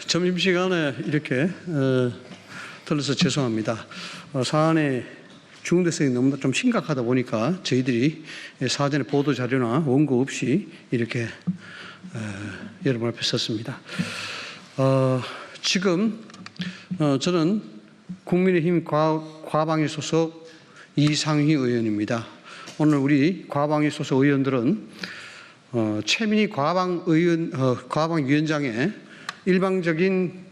점심시간에 이렇게 들어서 죄송합니다. 사안의 중대성이 너무 좀 심각하다 보니까 저희들이 사전에 보도 자료나 원고 없이 이렇게 여러분 앞에 섰습니다. 지금 저는 국민의힘 과방위 소속 이상휘 의원입니다. 오늘 우리 과방위 소속 의원들은 최민희 과방위원장의 일방적인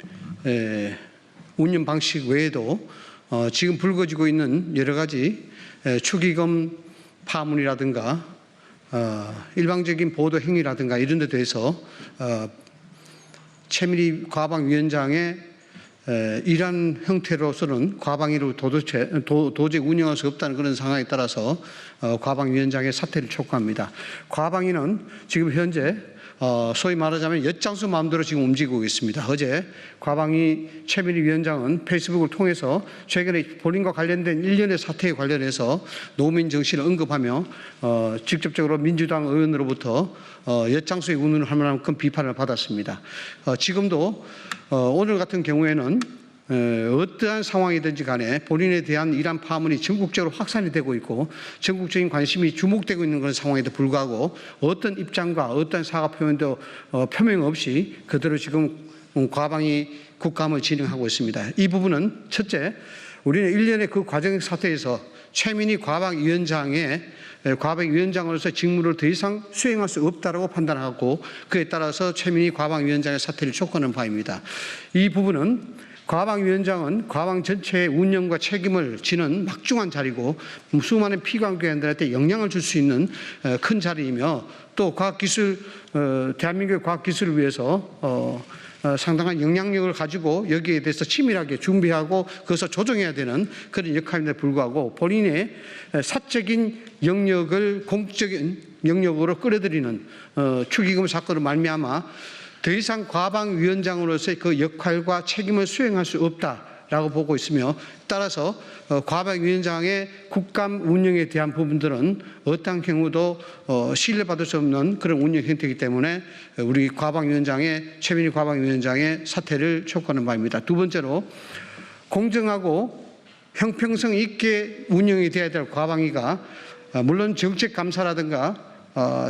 운영 방식 외에도 지금 불거지고 있는 여러 가지 축의금 파문이라든가 일방적인 보도 행위라든가 이런 데 대해서 최민희 과방위원장의 이러한 형태로서는 과방위로 도저히 운영할 수 없다는 그런 상황에 따라서 과방위원장의 사퇴를 촉구합니다. 과방위는 지금 현재 소위 말하자면 엿장수 마음대로 지금 움직이고 있습니다. 어제 과방위 최민희 위원장은 페이스북을 통해서 최근에 본인과 관련된 일련의 사태에 관련해서 노무민 정신을 언급하며 직접적으로 민주당 의원으로부터 엿장수의 운운을 할 만큼 비판을 받았습니다. 지금도 오늘 같은 경우에는 어떠한 상황이든지 간에 본인에 대한 이러한 파문이 전국적으로 확산이 되고 있고 전국적인 관심이 주목되고 있는 그런 상황에도 불구하고 어떤 입장과 어떤 사과 표현도 표명 없이 그대로 지금 과방위 국감을 진행하고 있습니다. 이 부분은 첫째, 우리는 일련의 그 과정 사태에서 최민희 과방위원장으로서 직무를 더 이상 수행할 수 없다고 판단하고 그에 따라서 최민희 과방위원장의 사퇴를 촉구하는 바입니다. 이 부분은 과방위원장은 과방 전체의 운영과 책임을 지는 막중한 자리고 수많은 피감기관들한테 영향을 줄 수 있는 큰 자리이며 또 과학기술, 대한민국의 과학기술을 위해서 상당한 영향력을 가지고 여기에 대해서 치밀하게 준비하고 그것을 조정해야 되는 그런 역할임에도 불구하고 본인의 사적인 영역을 공적인 영역으로 끌어들이는 축의금 사건으로 말미암아 더 이상 과방위원장으로서의 그 역할과 책임을 수행할 수 없다라고 보고 있으며 따라서 과방위원장의 국감 운영에 대한 부분들은 어떠한 경우도 신뢰받을 수 없는 그런 운영 형태이기 때문에 우리 최민희 과방위원장의 사퇴를 촉구하는 바입니다. 두 번째로 공정하고 형평성 있게 운영이 되어야 될 과방위가 물론 정책감사라든가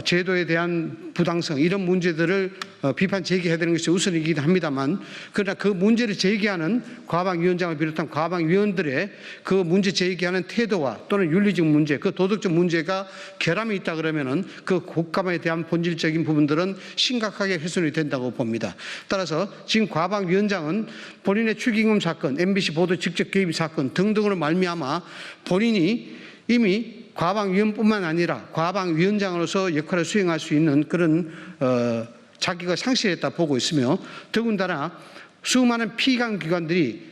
제도에 대한 부당성 이런 문제들을 비판 제기해야 되는 것이 우선이긴 합니다만 그러나 그 문제를 제기하는 과방위원장을 비롯한 과방위원들의 그 문제 제기하는 태도와 또는 윤리적 문제 그 도덕적 문제가 결함이 있다 그러면은 그 국감에 대한 본질적인 부분들은 심각하게 훼손이 된다고 봅니다. 따라서 지금 과방위원장은 본인의 축의금 사건 MBC 보도 직접 개입 사건 등등으로 말미암아 본인이 이미 과방위원뿐만 아니라 과방위원장으로서 역할을 수행할 수 있는 그런 자기가 상실했다 보고 있으며 더군다나 수많은 피감기관들이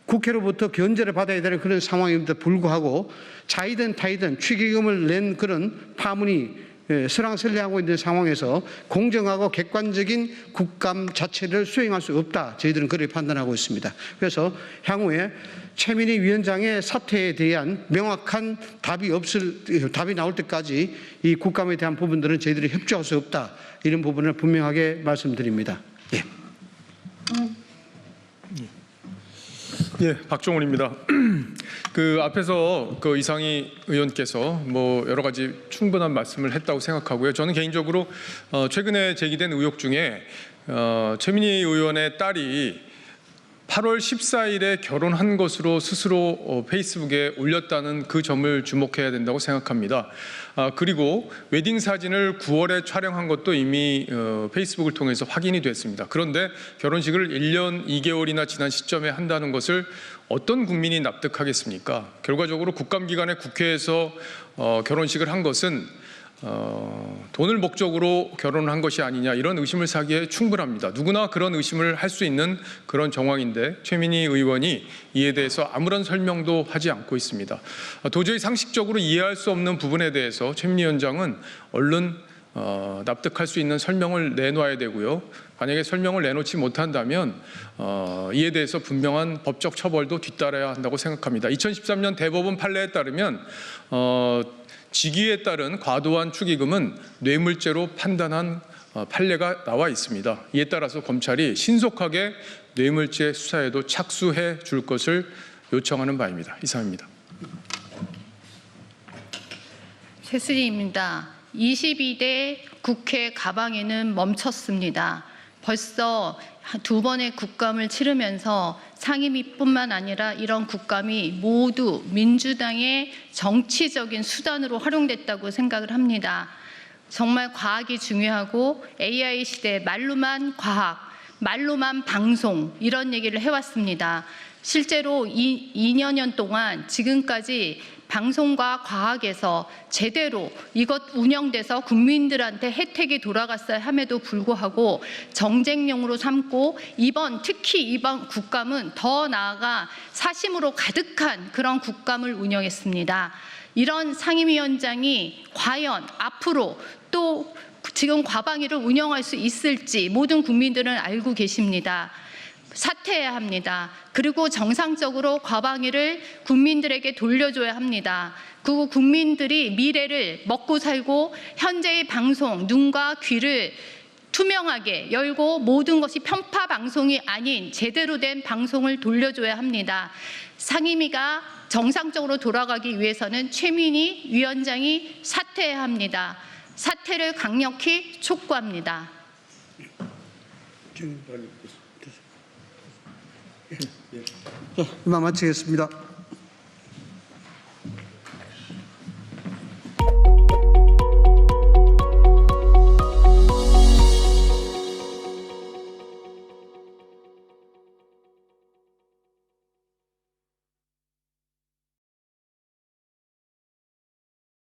국회로부터 견제를 받아야 되는 그런 상황임에도 불구하고 자이든 타이든 축의금을 낸 그런 파문이 설왕설래하고 있는 상황에서 공정하고 객관적인 국감 자체를 수행할 수 없다. 저희들은 그렇게 판단하고 있습니다. 그래서 향후에 최민희 위원장의 사퇴에 대한 명확한 답이 나올 때까지 이 국감에 대한 부분들은 저희들이 협조할 수 없다. 이런 부분을 분명하게 말씀드립니다. 예. 예, 박종훈입니다. 그 앞에서 그 이상희 의원께서 뭐 여러 가지 충분한 말씀을 했다고 생각하고요. 저는 개인적으로 최근에 제기된 의혹 중에 최민희 의원의 딸이 8월 14일에 결혼한 것으로 스스로 페이스북에 올렸다는 그 점을 주목해야 된다고 생각합니다. 그리고 웨딩 사진을 9월에 촬영한 것도 이미 페이스북을 통해서 확인이 됐습니다. 그런데 결혼식을 1년 2개월이나 지난 시점에 한다는 것을 어떤 국민이 납득하겠습니까? 결과적으로 국감기간에 국회에서 결혼식을 한 것은 돈을 목적으로 결혼을 한 것이 아니냐 이런 의심을 사기에 충분합니다. 누구나 그런 의심을 할 수 있는 그런 정황인데 최민희 의원이 이에 대해서 아무런 설명도 하지 않고 있습니다. 도저히 상식적으로 이해할 수 없는 부분에 대해서 최민희 위원장은 얼른 납득할 수 있는 설명을 내놔야 되고요. 만약에 설명을 내놓지 못한다면 이에 대해서 분명한 법적 처벌도 뒤따라야 한다고 생각합니다. 2013년 대법원 판례에 따르면 직위에 따른 과도한 축의금은 뇌물죄로 판단한 판례가 나와 있습니다. 이에 따라서 검찰이 신속하게 뇌물죄 수사에도 착수해 줄 것을 요청하는 바입니다. 이상입니다. 최수진입니다. 22대 국회 가방에는 멈췄습니다. 벌써 두 번의 국감을 치르면서 상임위뿐만 아니라 이런 국감이 모두 민주당의 정치적인 수단으로 활용됐다고 생각을 합니다. 정말 과학이 중요하고 AI 시대 말로만 과학, 말로만 방송 이런 얘기를 해왔습니다. 실제로 2여 년 동안 지금까지 방송과 과학에서 제대로 이것 운영돼서 국민들한테 혜택이 돌아갔어야 함에도 불구하고 정쟁용으로 삼고 특히 이번 국감은 더 나아가 사심으로 가득한 그런 국감을 운영했습니다. 이런 상임위원장이 과연 앞으로 또 지금 과방위를 운영할 수 있을지 모든 국민들은 알고 계십니다. 사퇴해야 합니다. 그리고 정상적으로 과방위를 국민들에게 돌려줘야 합니다. 그리고 국민들이 미래를 먹고 살고 현재의 방송, 눈과 귀를 투명하게 열고 모든 것이 편파 방송이 아닌 제대로 된 방송을 돌려줘야 합니다. 상임위가 정상적으로 돌아가기 위해서는 최민희 위원장이 사퇴해야 합니다. 사퇴를 강력히 촉구합니다. 이만 마치겠습니다.